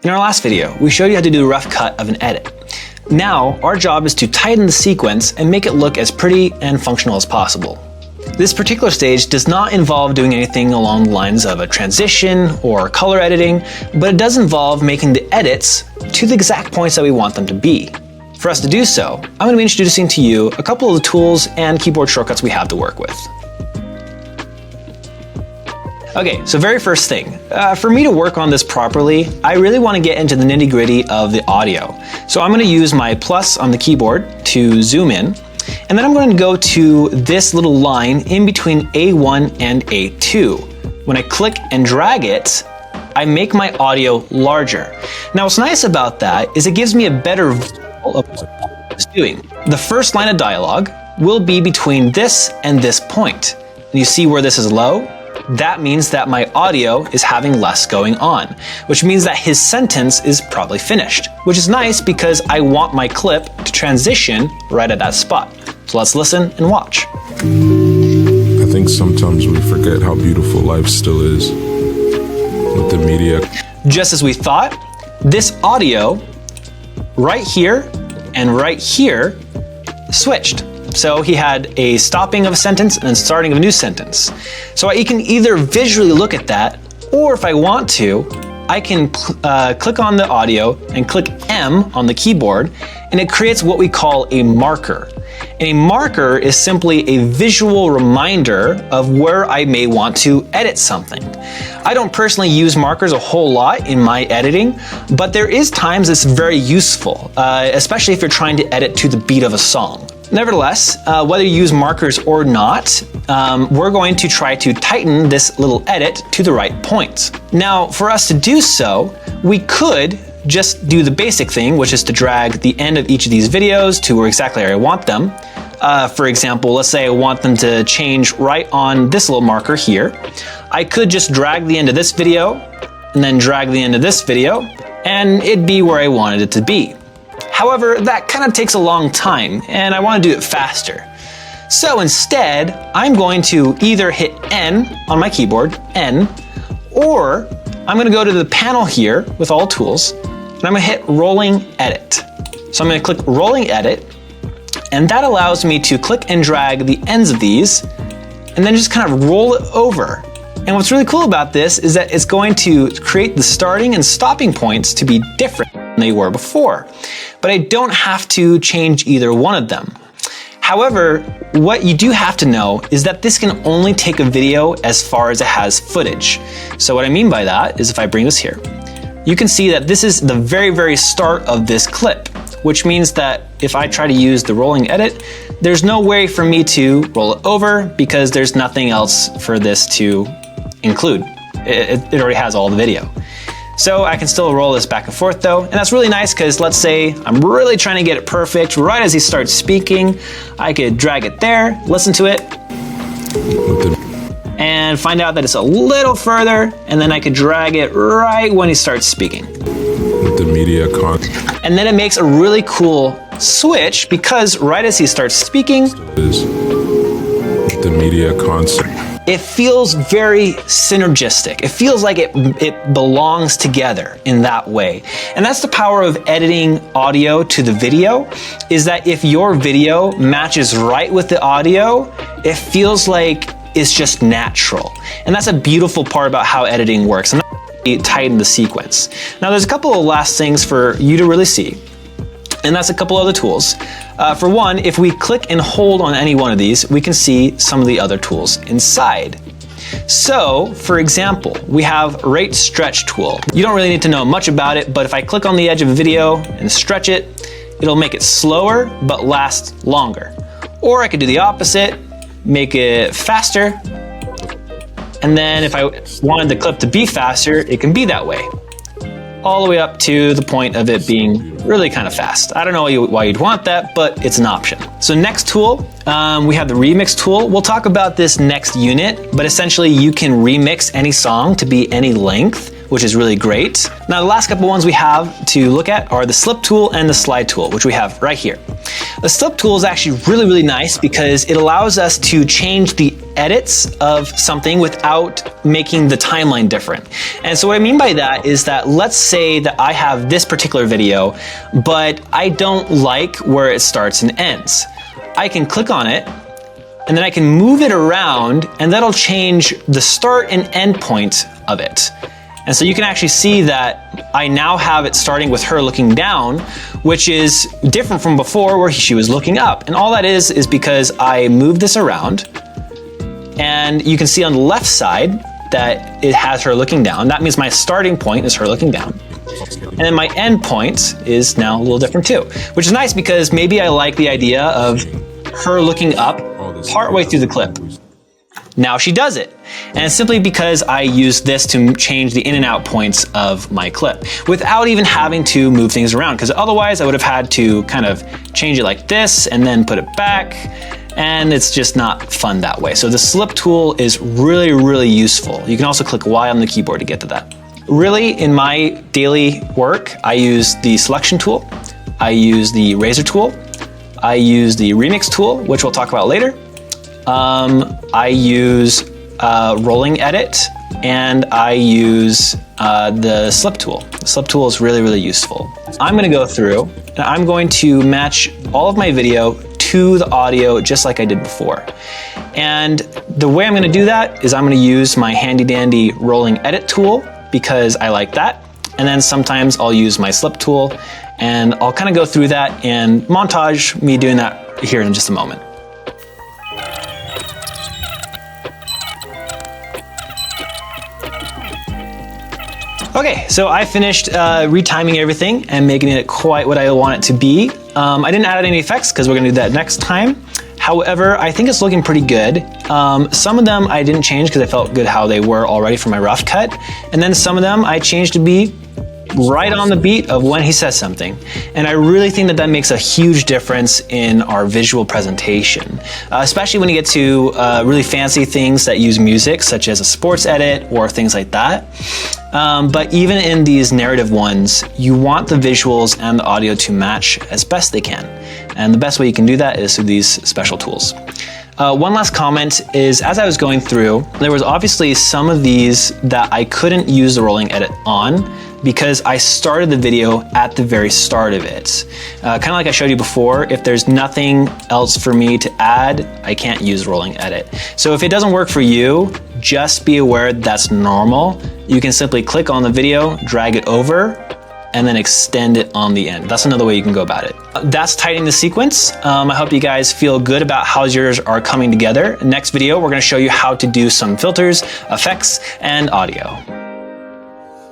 In our last video, we showed you how to do a rough cut of an edit. Now, our job is to tighten the sequence and make it look as pretty and functional as possible. This particular stage does not involve doing anything along the lines of a transition or color editing, but it does involve making the edits to the exact points that we want them to be. For us to do so, I'm going to be introducing to you a couple of the tools and keyboard shortcuts we have to work with. Okay, so very first thing, for me to work on this properly, I really want to get into the nitty-gritty of the audio. So I'm going to use my plus on the keyboard to zoom in, and then I'm going to go to this little line in between A1 and A2. When I click and drag it, I make my audio larger. Now what's nice about that is it gives me a better visual of what it's doing. The first line of dialogue will be between this and this point. And you see where this is low? That means that my audio is having less going on, which means that his sentence is probably finished, which is nice because I want my clip to transition right at that spot. So let's listen and watch. I think sometimes we forget how beautiful life still is with the media. Just as we thought, this audio right here and right here switched. So he had a stopping of a sentence and then starting of a new sentence. So I can either visually look at that, or if I want to, I can click on the audio and click M on the keyboard, and it creates what we call a marker. And a marker is simply a visual reminder of where I may want to edit something. I don't personally use markers a whole lot in my editing, but there is times it's very useful, especially if you're trying to edit to the beat of a song. Nevertheless, whether you use markers or not, we're going to try to tighten this little edit to the right points. Now, for us to do so, we could just do the basic thing, which is to drag the end of each of these videos to where exactly I want them. For example, let's say I want them to change right on this little marker here. I could just drag the end of this video and then drag the end of this video, and it'd be where I wanted it to be. However, that kind of takes a long time, and I want to do it faster. So instead, I'm going to either hit N on my keyboard, N, or I'm going to go to the panel here with all tools, and I'm going to hit Rolling Edit. So I'm going to click Rolling Edit, and that allows me to click and drag the ends of these, and then just kind of roll it over. And what's really cool about this is that it's going to create the starting and stopping points to be different than they were before. But I don't have to change either one of them. However, what you do have to know is that this can only take a video as far as it has footage. So what I mean by that is if I bring this here, you can see that this is the very, very start of this clip, which means that if I try to use the rolling edit, there's no way for me to roll it over because there's nothing else for this to include. It already has all the video. So I can still roll this back and forth though, and that's really nice because let's say I'm really trying to get it perfect right as he starts speaking. I could drag it there, listen to it, and find out that it's a little further, and then I could drag it right when he starts speaking. With the media and then it makes a really cool switch because right as he starts speaking, the media concept. It feels very synergistic. It feels like it belongs together in that way. And that's the power of editing audio to the video, is that if your video matches right with the audio, it feels like it's just natural. And that's a beautiful part about how editing works. And that's tighten the sequence. Now there's a couple of last things for you to really see, and that's a couple other tools. For one, if we click and hold on any one of these, we can see some of the other tools inside. So, for example, we have Rate Stretch tool. You don't really need to know much about it, but if I click on the edge of a video and stretch it, it'll make it slower but last longer. Or I could do the opposite, make it faster, and then if I wanted the clip to be faster, it can be that way. All the way up to the point of it being really kind of fast. I don't know why you'd want that, but it's an option. So next tool, we have the remix tool. We'll talk about this next unit, but essentially you can remix any song to be any length which is really great. Now the last couple ones we have to look at are the slip tool and the slide tool, which we have right here. The slip tool is actually really nice because it allows us to change the edits of something without making the timeline different. And so what I mean by that is that let's say that I have this particular video, but I don't like where it starts and ends. I can click on it, and then I can move it around, and that'll change the start and end point of it. And so you can actually see that I now have it starting with her looking down, which is different from before where she was looking up. And all that is because I moved this around, and you can see on the left side that it has her looking down. That means my starting point is her looking down. And then my end point is now a little different too, which is nice because maybe I like the idea of her looking up partway through the clip. Now she does it. And it's simply because I used this to change the in and out points of my clip without even having to move things around, because otherwise I would have had to kind of change it like this and then put it back, and it's just not fun that way. So the slip tool is really useful. You can also click Y on the keyboard to get to that. Really, in my daily work, I use the selection tool, I use the razor tool, I use the remix tool, which we'll talk about later. I use rolling edit, and I use the slip tool. The slip tool is really useful. I'm gonna go through and I'm going to match all of my video to the audio just like I did before. And the way I'm gonna do that is I'm gonna use my handy dandy rolling edit tool because I like that. And then sometimes I'll use my slip tool, and I'll kind of go through that and montage me doing that here in just a moment. Okay, so I finished retiming everything and making it quite what I want it to be. I didn't add any effects because we're gonna do that next time. However, I think it's looking pretty good. Some of them I didn't change because I felt good how they were already for my rough cut. And then some of them I changed to be right on the beat of when he says something. And I really think that that makes a huge difference in our visual presentation, especially when you get to really fancy things that use music, such as a sports edit or things like that. But even in these narrative ones, you want the visuals and the audio to match as best they can. And the best way you can do that is through these special tools. One last comment is, as I was going through, there was obviously some of these that I couldn't use the rolling edit on because I started the video at the very start of it. Kind of like I showed you before, if there's nothing else for me to add, I can't use rolling edit. So if it doesn't work for you, just be aware that's normal. You can simply click on the video, drag it over, and then extend it on the end. That's another way you can go about it. That's tightening the sequence. I hope you guys feel good about how yours are coming together. Next video, we're gonna show you how to do some filters, effects, and audio.